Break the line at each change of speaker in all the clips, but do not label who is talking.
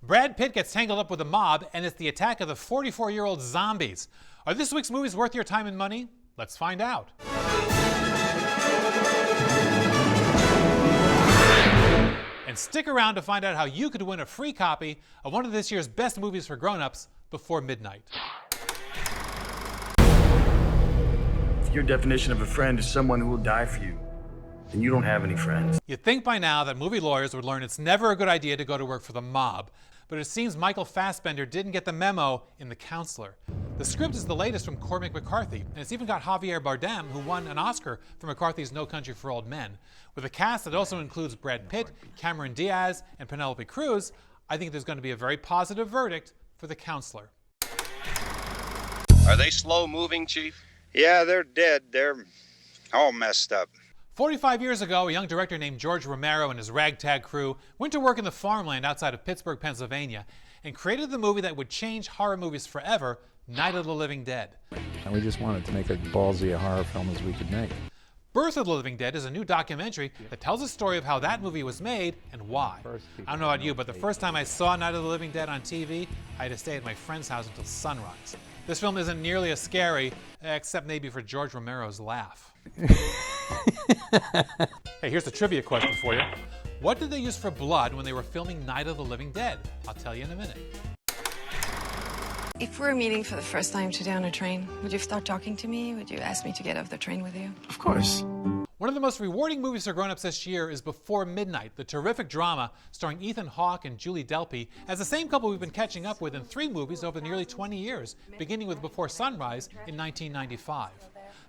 Brad Pitt gets tangled up with a mob, and it's the attack of the 44-year-old zombies. Are this week's movies worth your time and money? Let's find out. And stick around to find out how you could win a free copy of one of this year's best movies for grown-ups before midnight.
If your definition of a friend is someone who will die for you, then you don't have any friends.
You'd think by now that movie lawyers would learn it's never a good idea to go to work for the mob, but it seems Michael Fassbender didn't get the memo in The Counselor. The script is the latest from Cormac McCarthy, and it's even got Javier Bardem, who won an Oscar for McCarthy's No Country for Old Men. With a cast that also includes Brad Pitt, Cameron Diaz, and Penelope Cruz, I think there's going to be a very positive verdict for The Counselor.
Are they slow moving, Chief?
Yeah, they're dead. They're all messed up.
45 years ago, a young director named George Romero and his ragtag crew went to work in the farmland outside of Pittsburgh, Pennsylvania, and created the movie that would change horror movies forever, Night of the Living Dead.
And we just wanted to make as ballsy a horror film as we could make.
Birth of the Living Dead is a new documentary that tells the story of how that movie was made and why. I don't know about you, but the first time I saw Night of the Living Dead on TV, I had to stay at my friend's house until sunrise. This film isn't nearly as scary, except maybe for George Romero's laugh. Hey, here's a trivia question for you. What did they use for blood when they were filming Night of the Living Dead? I'll tell you in a minute.
If we were meeting for the first time today on a train, would you start talking to me? Would you ask me to get off the train with you?
Of course.
One of the most rewarding movies for grown-ups this year is Before Midnight, the terrific drama starring Ethan Hawke and Julie Delpy as the same couple we've been catching up with in 3 movies over nearly 20 years, beginning with Before Sunrise in 1995.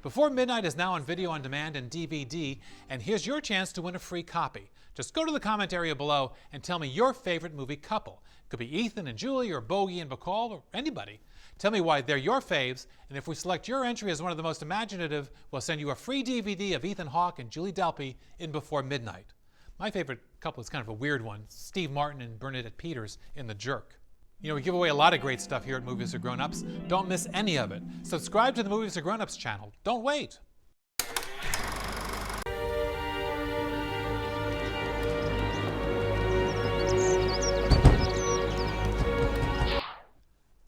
Before Midnight is now on video on demand and DVD, and here's your chance to win a free copy. Just go to the comment area below and tell me your favorite movie couple. It could be Ethan and Julie, or Bogey and Bacall, or anybody. Tell me why they're your faves, and if we select your entry as one of the most imaginative, we'll send you a free DVD of Ethan Hawke and Julie Delpy in Before Midnight. My favorite couple is kind of a weird one, Steve Martin and Bernadette Peters in The Jerk. You know, we give away a lot of great stuff here at Movies For Grownups. Don't miss any of it. Subscribe to the Movies For Grownups channel. Don't wait.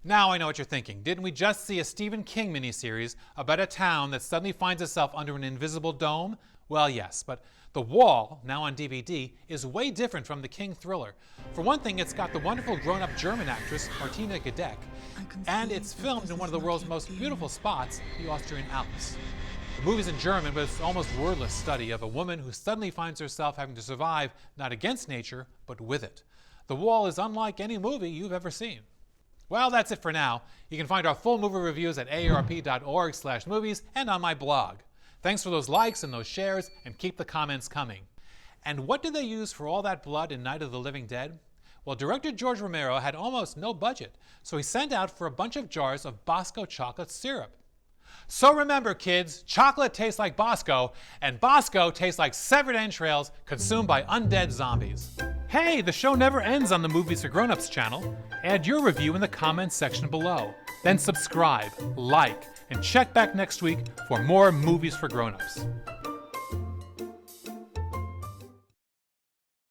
Now I know what you're thinking. Didn't we just see a Stephen King miniseries about a town that suddenly finds itself under an invisible dome? Well, yes, but The Wall, now on DVD, is way different from the King thriller. For one thing, it's got the wonderful grown-up German actress Martina Gedeck, and it's filmed in one of the world's most beautiful spots, the Austrian Alps. The movie's in German, but it's an almost wordless study of a woman who suddenly finds herself having to survive not against nature, but with it. The Wall is unlike any movie you've ever seen. Well, that's it for now. You can find our full movie reviews at aarp.org/movies and on my blog. Thanks for those likes and those shares, and keep the comments coming. And what did they use for all that blood in Night of the Living Dead? Well, director George Romero had almost no budget, so he sent out for a bunch of jars of Bosco chocolate syrup. So remember, kids, chocolate tastes like Bosco, and Bosco tastes like severed entrails consumed by undead zombies. Hey, the show never ends on the Movies For Grownups channel. Add your review in the comments section below. Then subscribe, like, and check back next week for more Movies For Grownups.